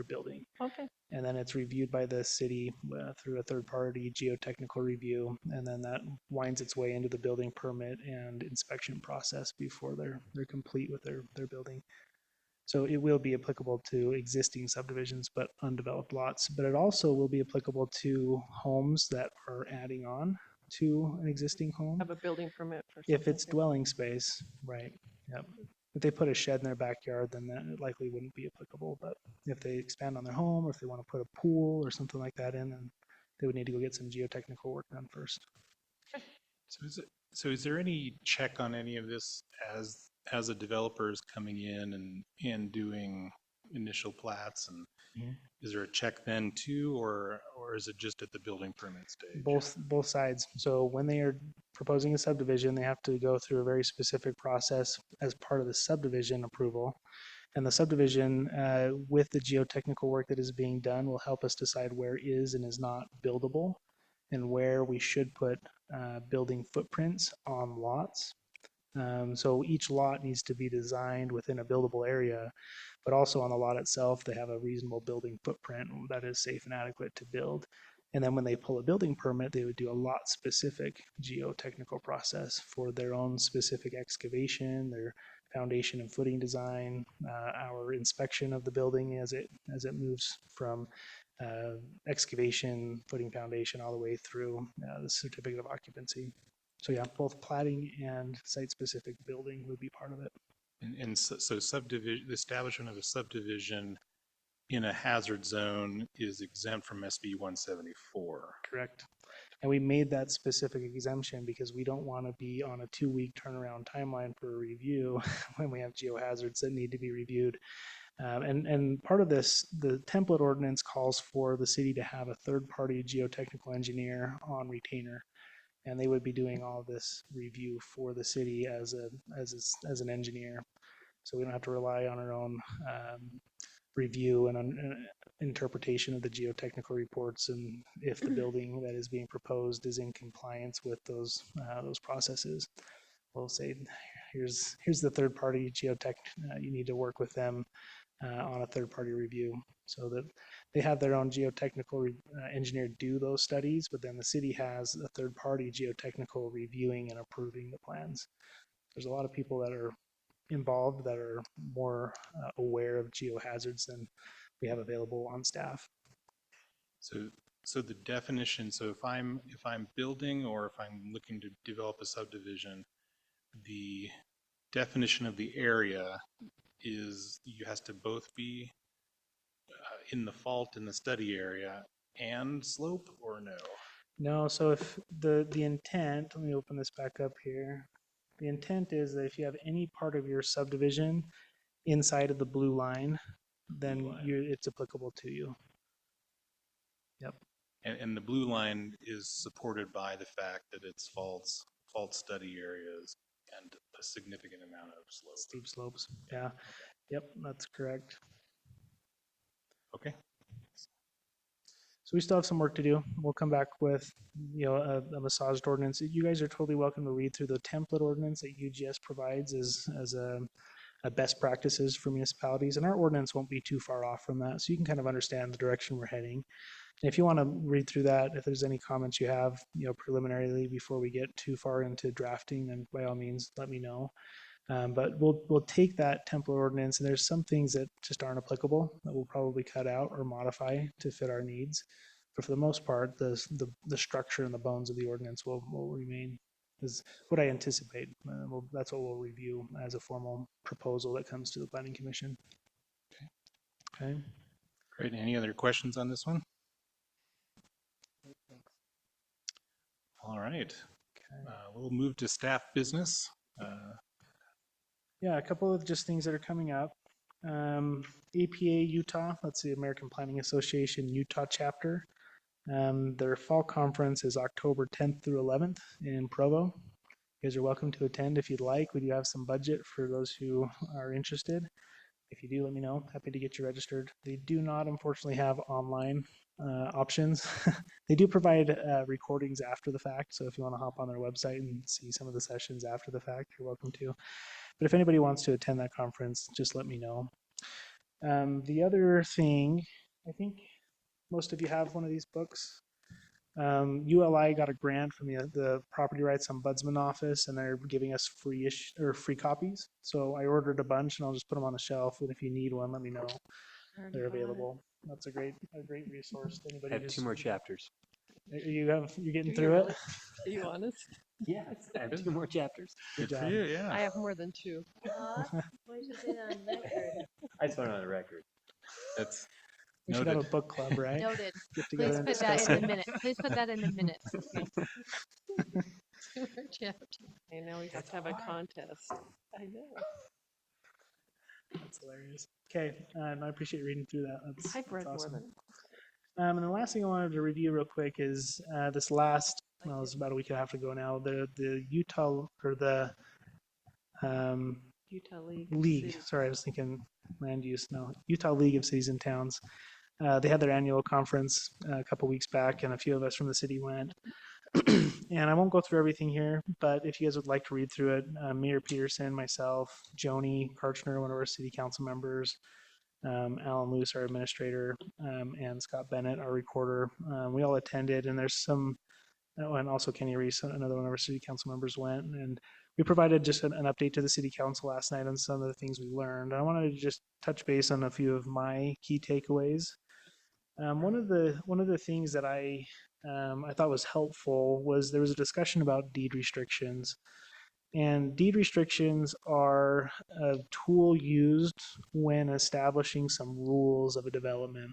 building. Okay. And then it's reviewed by the city through a third-party geotechnical review, and then that winds its way into the building permit and inspection process before they're complete with their building. So it will be applicable to existing subdivisions, but undeveloped lots. But it also will be applicable to homes that are adding on to an existing home. Have a building permit for If something it's here. dwelling space, right, yep. If they put a shed in their backyard, then that likely wouldn't be applicable, but if they expand on their home, or if they want to put a pool or something like that in, then they would need to go get some geotechnical work done first. So is there any check on any of this as a developer is coming in and doing initial plats, and Mhm. is there a check then too, or is it just at the building permit stage? Both sides. So when they are proposing a subdivision, they have to go through a very specific process as part of the subdivision approval. And the subdivision, with the geotechnical work that is being done, will help us decide where is and is not buildable, and where we should put building footprints on lots. So each lot needs to be designed within a buildable area, but also on the lot itself, they have a reasonable building footprint that is safe and adequate to build. And then when they pull a building permit, they would do a lot-specific geotechnical process for their own specific excavation, their foundation and footing design, our inspection of the building as it moves from excavation, footing, foundation, all the way through the certificate of occupancy. So yeah, both plating and site-specific building would be part of it. And so subdivision, the establishment of a subdivision in a hazard zone is exempt from SB 174. Correct. And we made that specific exemption because we don't want to be on a 2-week turnaround timeline for a review when we have geohazards that need to be reviewed And part of this, the template ordinance calls for the city to have a third-party geotechnical engineer on retainer, and they would be doing all this review for the city as an engineer. So we don't have to rely on our own review and interpretation of the geotechnical reports, and if the building that is being proposed is in compliance with those processes, we'll say, here's the third-party geotech. You need to work with them on a third-party review, so that they have their own geotechnical engineer do those studies, but then the city has a third-party geotechnical reviewing and approving the plans. There's a lot of people that are involved that are more aware of geohazards than we have available on staff. So the definition, so if I'm building or if I'm looking to develop a subdivision, the definition of the area is you has to both be in the fault in the study area and slope, or no? No, so if the intent, let me open this back up here. The intent is that if you have any part of your subdivision inside of the blue line, then it's applicable to you. Yep. And the blue line is supported by the fact that it's fault study areas and a significant amount of slope. Steep slopes. Yeah. Yep, that's correct. Okay. So we still have some work to do. We'll come back with, a massaged ordinance. You guys are totally welcome to read through the template ordinance that UGS provides as a best practices for municipalities, and our ordinance won't be too far off from that, so you can kind of understand the direction we're heading. And if you want to read through that, if there's any comments you have, preliminarily before we get too far into drafting, then by all means, let me know. But we'll take that template ordinance, and there's some things that just aren't applicable that we'll probably cut out or modify to fit our needs. But for the most part, the structure and the bones of the ordinance will remain, is what I anticipate. That's what we'll review as a formal proposal that comes to the Planning Commission. Okay. Great. Any other questions on this one? All right. We'll move to staff business. Yeah, a couple of just things that are coming up. APA Utah, that's the American Planning Association Utah chapter. Their fall conference is October 10th through 11th in Provo. You guys are welcome to attend if you'd like. We do have some budget for those who are interested. If you do, let me know. Happy to get you registered. They do not, unfortunately, have online options. They do provide recordings after the fact, so if you want to hop on their website and see some of the sessions after the fact, you're welcome to. But if anybody wants to attend that conference, just let me know. The other thing, I think most of you have one of these books. ULI got a grant from the Property Rights Ombudsman Office, and they're giving us free copies. So I ordered a bunch, and I'll just put them on the shelf. And if you need one, let me know. They're available. That's a great resource to anybody. I have 2 more chapters. You're getting Do through you it. really? Are you honest? Yes, I have 2 more chapters. Good Good for job. you, yeah. I have more than 2. Why should say that on record? I just want it on the record. That's We should have a noted. book club, right? Noted. Get Please together and put that discuss in it. the minute. Please put that in the minutes. And now we have to have a contest. I know. That's hilarious. Okay, and I appreciate reading through that. I've read that's awesome. more than. And the last thing I wanted to review real quick is this last, well, it was about a week and a half ago now, the Utah, or the Utah League. of League, Cities. sorry, I was thinking land use, no, Utah League of Cities and Towns. They had their annual conference a couple weeks back, and a few of us from the city went. And I won't go through everything here, but if you guys would like to read through it, Mayor Peterson, myself, Joni Karchner, one of our city council members, Alan Luce, our administrator, and Scott Bennett, our recorder, we all attended, and there's some, and also Kenny Reese, another one of our city council members went, and we provided just an update to the city council last night on some of the things we learned. I wanted to just touch base on a few of my key takeaways. One of the things that I thought was helpful was there was a discussion about deed restrictions. And deed restrictions are a tool used when establishing some rules of a development.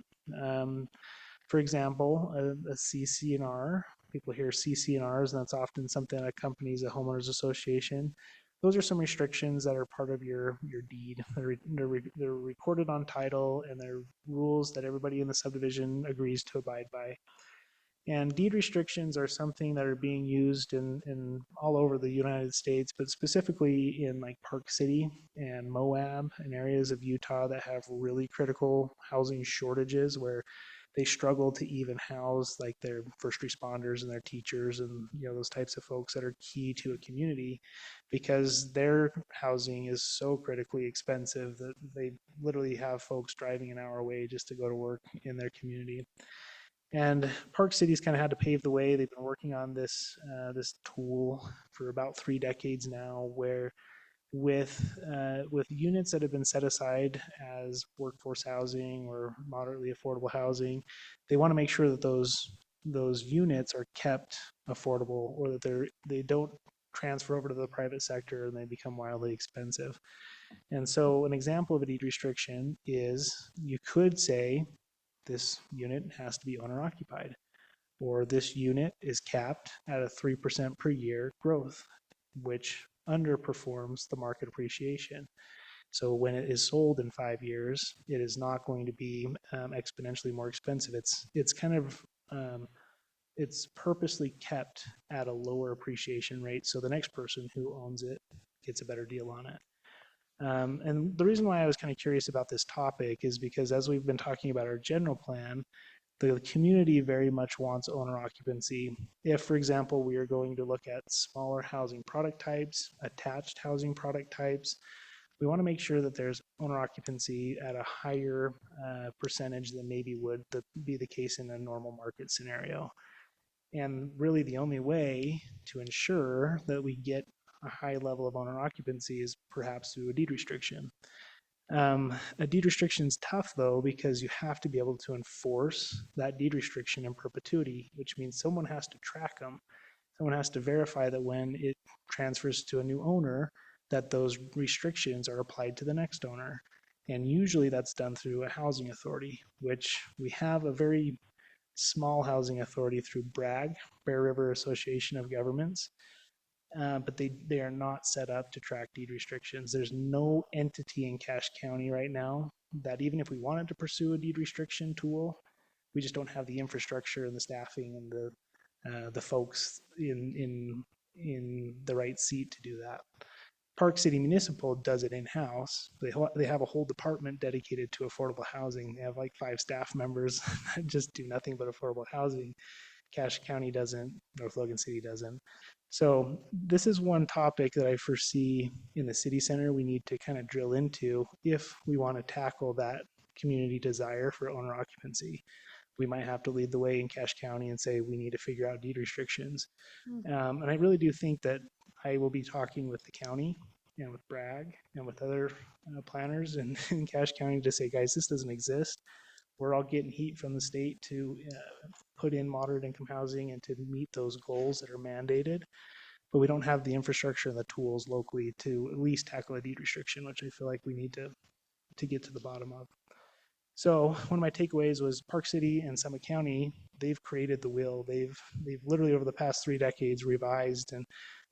For example, a CC&R, people hear CC&Rs, and that's often something that accompanies a homeowners association. those are some restrictions that are part of your deed. They're recorded on title, and they're rules that everybody in the subdivision agrees to abide by. And deed restrictions are something that are being used in all over the United States, but specifically in like Park City and Moab and areas of Utah that have really critical housing shortages where they struggle to even house like their first responders and their teachers and those types of folks that are key to a community, because their housing is so critically expensive that they literally have folks driving an hour away just to go to work in their community. And Park City's kind of had to pave the way. They've been working on this tool for about 3 decades now, where with units that have been set aside as workforce housing or moderately affordable housing, they want to make sure that those units are kept affordable, or that they don't transfer over to the private sector and they become wildly expensive. And so an example of a deed restriction is you could say this unit has to be owner occupied, or this unit is capped at a 3% per year growth, which underperforms the market appreciation. So when it is sold in 5 years, it is not going to be exponentially more expensive. It's kind of it's purposely kept at a lower appreciation rate, so the next person who owns it gets a better deal on it. And the reason why I was kind of curious about this topic is because as we've been talking about our general plan, the community very much wants owner occupancy. If, for example, we are going to look at smaller housing product types, attached housing product types, we want to make sure that there's owner occupancy at a higher percentage than maybe would be the case in a normal market scenario. And really the only way to ensure that we get a high level of owner occupancy is perhaps through a deed restriction. A deed restriction is tough though, because you have to be able to enforce that deed restriction in perpetuity, which means someone has to track them. Someone has to verify that when it transfers to a new owner, that those restrictions are applied to the next owner. And usually that's done through a housing authority, which we have a very small housing authority through BRAG, Bear River Association of Governments. But they are not set up to track deed restrictions. There's no entity in Cache County right now that, even if we wanted to pursue a deed restriction tool, we just don't have the infrastructure and the staffing and the folks in the right seat to do that. Park City Municipal does it in-house. They have a whole department dedicated to affordable housing. They have like 5 staff members that just do nothing but affordable housing. Cache County doesn't, North Logan City doesn't. So this is one topic that I foresee in the city center we need to kind of drill into if we want to tackle that community desire for owner occupancy. We might have to lead the way in Cache County and say we need to figure out deed restrictions. And I really do think that I will be talking with the county and with BRAG and with other planners in Cache County to say, guys, this doesn't exist. We're all getting heat from the state to put in moderate income housing and to meet those goals that are mandated, but we don't have the infrastructure and the tools locally to at least tackle a deed restriction, which I feel like we need to get to the bottom of. So one of my takeaways was Park City and Summit County, they've created the wheel. They've literally over the past 3 decades revised and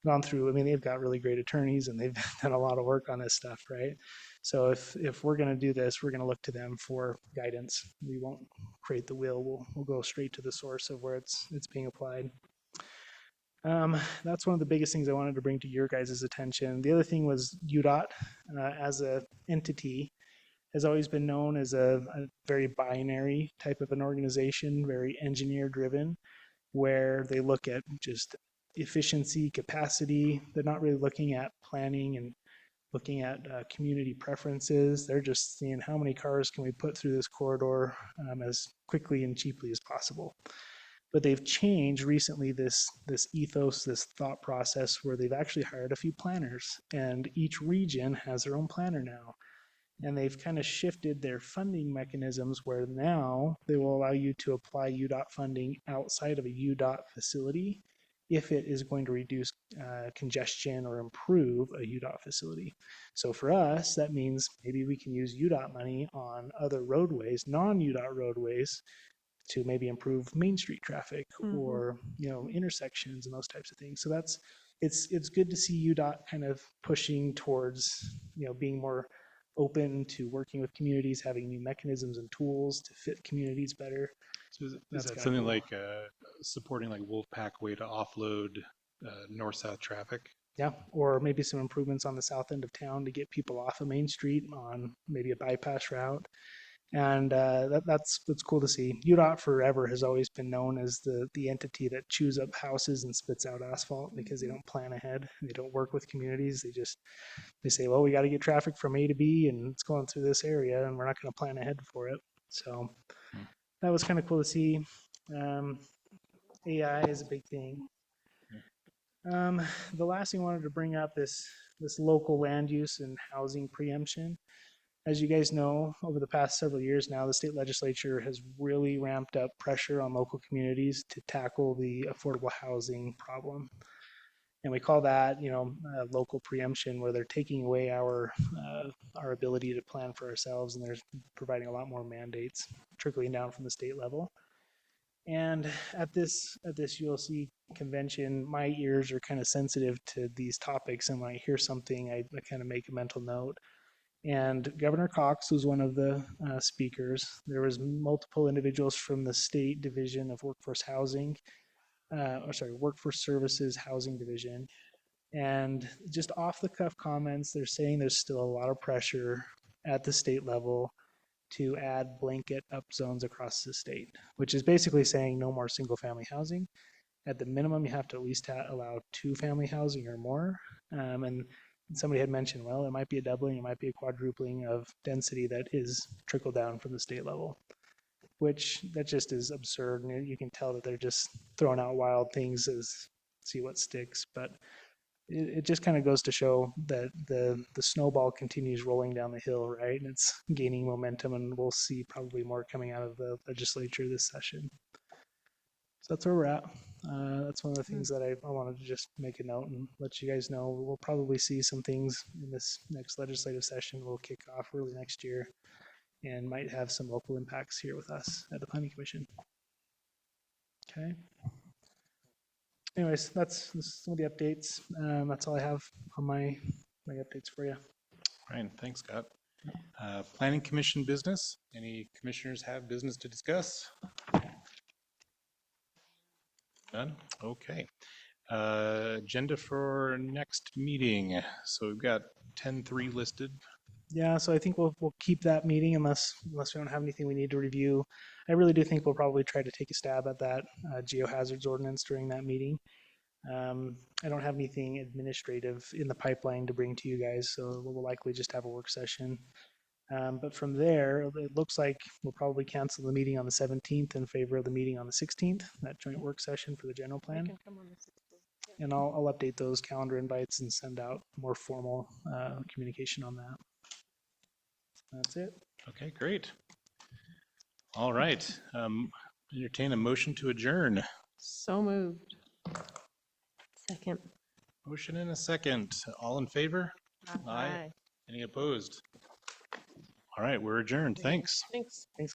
gone through. I mean, they've got really great attorneys and they've done a lot of work on this stuff, right? So if we're going to do this, we're going to look to them for guidance. We won't create the wheel. We'll go straight to the source of where it's being applied. That's one of the biggest things I wanted to bring to your guys' attention. The other thing was UDOT as an entity has always been known as a very binary type of an organization, very engineer driven, where they look at just efficiency, capacity. They're not really looking at planning and looking at community preferences. They're just seeing how many cars can we put through this corridor as quickly and cheaply as possible. But they've changed recently this ethos, this thought process, where they've actually hired a few planners, and each region has their own planner now. And they've kind of shifted their funding mechanisms where now they will allow you to apply UDOT funding outside of a UDOT facility if it is going to reduce congestion or improve a UDOT facility. So for us, that means maybe we can use UDOT money on other roadways, non-UDOT roadways, to maybe improve Main Street traffic or intersections and those types of things. So that's it's good to see UDOT kind of pushing towards, being more open to working with communities, having new mechanisms and tools to fit communities better. So is That's that kinda something cool. like supporting like Wolfpack way to offload north-south traffic? Yeah, or maybe some improvements on the south end of town to get people off of Main Street on maybe a bypass route. And that's cool to see. UDOT forever has always been known as the entity that chews up houses and spits out asphalt because they don't plan ahead. They don't work with communities. They say, well, we got to get traffic from A to B, and it's going through this area, and we're not going to plan ahead for it. So that was kind of cool to see. AI is a big thing. The last thing I wanted to bring up is this local land use and housing preemption. As you guys know, over the past several years now, the state legislature has really ramped up pressure on local communities to tackle the affordable housing problem. And we call that, local preemption, where they're taking away our ability to plan for ourselves, and they're providing a lot more mandates trickling down from the state level. And at this ULC convention, my ears are kind of sensitive to these topics, and when I hear something, I kind of make a mental note. And Governor Cox was one of the speakers. There was multiple individuals from the State Division of Workforce Housing, Workforce Services Housing Division. And just off the cuff comments, they're saying there's still a lot of pressure at the state level to add blanket up zones across the state, which is basically saying no more single family housing. At the minimum, you have to at least allow 2-family housing or more. And somebody had mentioned, well, it might be a doubling, it might be a quadrupling of density that is trickled down from the state level, which that just is absurd. And you can tell that they're just throwing out wild things as see what sticks. But it just kind of goes to show that the snowball continues rolling down the hill, right? And it's gaining momentum, and we'll see probably more coming out of the legislature this session. So that's where we're at. That's one of the things that I wanted to just make a note and let you guys know. We'll probably see some things in this next legislative session. We'll kick off early next year and might have some local impacts here with us at the Planning Commission. Okay. Anyways, that's some of the updates. That's all I have on my updates for you. Right, thanks, Scott. Planning Commission business. Any commissioners have business to discuss? None? Okay. Agenda for next meeting. So we've got 10-3 listed. Yeah, so I think we'll keep that meeting unless we don't have anything we need to review. I really do think we'll probably try to take a stab at that geohazards ordinance during that meeting. I don't have anything administrative in the pipeline to bring to you guys, so we'll likely just have a work session. But from there, it looks like we'll probably cancel the meeting on the 17th in favor of the meeting on the 16th, that joint work session for the general I plan. can come on the 16th. And I'll update those calendar invites and send out more formal communication on that. That's it. Okay, great. All right. Entertain a motion to adjourn. So moved. Second. Motion and a second. All in favor? Aye. Aye. Any opposed? All right, we're adjourned. Thanks. Thanks.